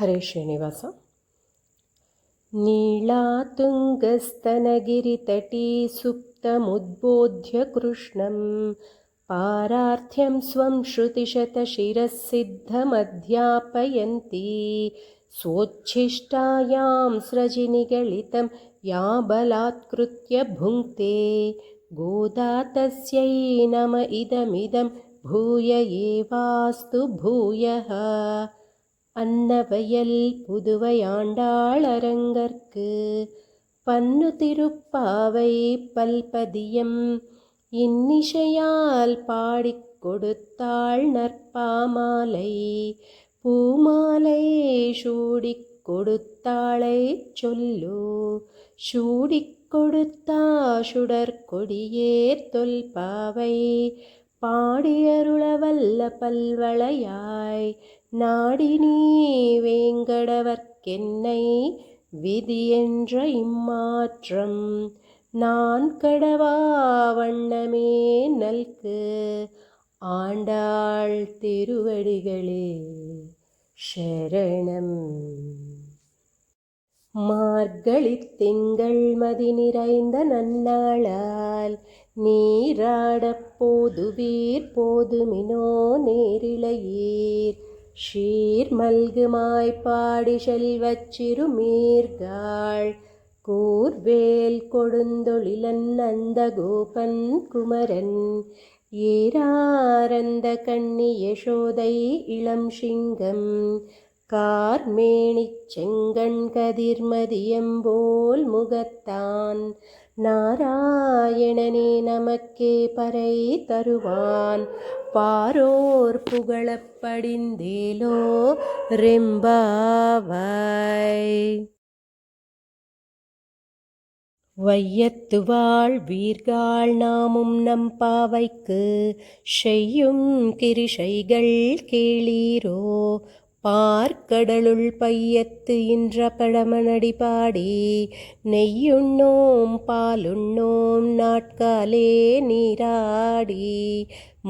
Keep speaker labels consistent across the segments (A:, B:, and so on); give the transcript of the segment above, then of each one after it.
A: ಹರೇ ಶ್ರೀನಿವಾಸ. ನೀಳಾತುಂಗಸ್ತನಗಿರಿತಟೀ ಸುಪ್ತಮುದ್ಬೋಧ್ಯ ಕೃಷ್ಣಂ ಪಾರಾರ್ಥ್ಯಂ ಸ್ವಂ ಶ್ರುತಿಶತಶಿರಸ್ಸಿದ್ಧಮಧ್ಯಾಪಯಂತೀ ಸ್ವೋಚ್ಛಿಷ್ಟಾಯಾಂ ಸ್ರಜಿನಿಗಳಿतं ಯಾ ಬಲಾತ್ಕೃತ್ಯ ಭುಂಕ್ತೆ ಗೋದಾ ತಸ್ಯೈ ನಮ ಇದಮಿದಂ ಭೂಯ ಏವಾಸ್ತು ಭೂಯಃ. அன்னவயல் புதுவையாண்டாளரங்கற்கு பன்னு திருப்பாவை பல்பதியம் இன்னிசையால் பாடிக் கொடுத்தாள் நற்பாமாலை. பூமாலை சூடிக் கொடுத்தாளை சொல்லு சூடிக் கொடுத்தா சுடற்கொடியேர் தொல்பாவை பாடியருளவல்ல பல்வளையாய் நாடி நீ வேங்கடவர்க்கென்னை விதியென்ற இம்மாற்றம் நான் கடவா வண்ணமே நல்கு. ஆண்டாள் திருவடிகளே சரணம். மார்கழித் திங்கள் மதி நிறைந்த நன்னாளால் நீராடப் போதுவீர் போதுமினோ நேரிழையீர் ஷீர் மல்குமாய் பாடி செல்வச் சிறுமீர்காள் கூர்வேல் கொடுந்தொழிலன் அந்த கோபன் குமரன் ஏராரந்த கண்ணி யசோதை இளம் சிங்கம் கார்மேனிச் செங்கண் கதிர்மதியம்போல் முகத்தான் நாராயணனே நமக்கே பறை தருவான் பாரோர் புகழப் படிந்தேலோ ரெம்பாவாய். வையத்துவாள் வீர்காள் நாமும் நம் பாவைக்கு செய்யும் கிரிசைகள் கேளீரோ பார்க்கடலுள் பையத்து இன்ற பழமனடி பாடி நெய்யுண்ணோம் பாலுண்ணோம் நாட்காலே நீராடி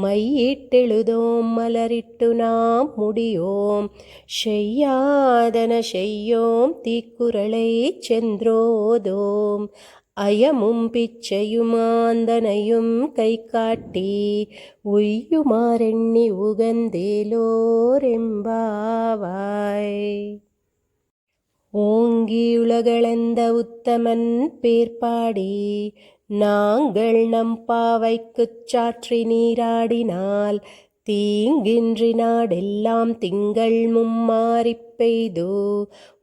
A: மையிட்டெழுதோம் மலரிட்டு நாம் முடியோம் செய்யாதன செய்யோம் தீக்குறளை சென்றோதோம் அயமும் பிச்சையும் ஆந்தனையும் கை காட்டி உய்யுமாறெண்ணி உகந்தேலோரெம்பாவாய். ஓங்கியுலகளந்த உத்தமன் பேர்பாடி நாங்கள் நம் பாவைக்குச் சாற்றி நீராடினால் தீங்கின்றி நாடெல்லாம் திங்கள் மும்மாறிப் பெய்து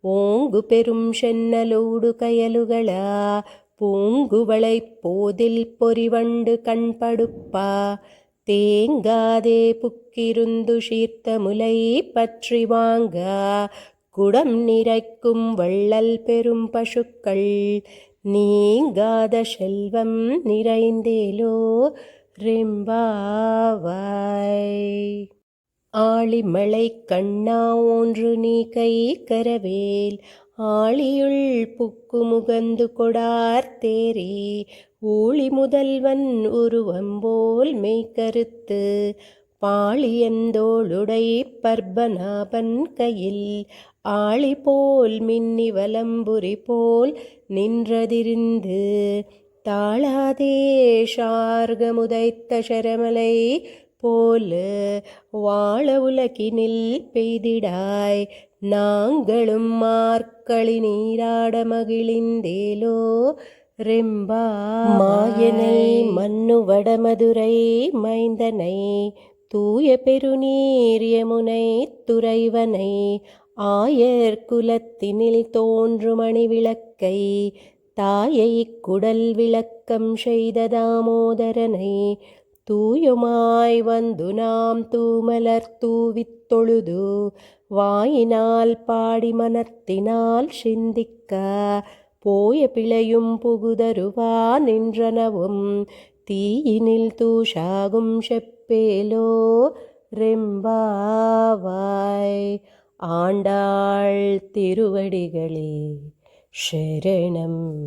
A: ஓங்கு பெரும் சென்னலோடு கயலுகளா பூங்குவளை போதில் பொறிவண்டு கண்படுப்பா தேங்காதே புக்கிருந்து சீர்த்த முலை பற்றி வாங்க குடம் நிறைக்கும் வள்ளல் பெரும் பசுக்கள் நீங்காத செல்வம் நிறைந்தேலோ ரெம்பாவாய். ஆழிமழை கண்ணா ஒன்று நீ கை கரவேல் ஆழியுள் புக்கு முகந்து கொடார் தேரே ஊழி முதல்வன் உருவம்போல் மெய்கருத்து பாழியந்தோளுடை பர்பநாபன் கையில் ஆழி போல் மின்னி வலம்புரி போல் நின்றதிருந்து தாளாதே ஷார்கமுதைத்த சரமலை போல வாழ உலகினில் பெய்திடாய் நாங்களும் மார்க்களி நீராட மகிழிந்தேலோ ரெம்பா. மாயனை மன்னு வடமதுரை மைந்தனை தூய பெருநீர் யமுனை துறைவனை ஆயர் குலத்தினில் தோன்றும் அணி விளக்கை தாயை குடல் விளக்கம் செய்த தாமோதரனை தூயுமாய் வந்து நாம் தூமலர் தூவித் தொழுது வாயினால் பாடி மனத்தினால் சிந்திக்க போய பிழையும் புகுதருவா நின்றனவும் தீயினில் தூஷாகும் செப்பேலோ ரெம்பாவாய். ஆண்டாள் திருவடிகளே சரணம்.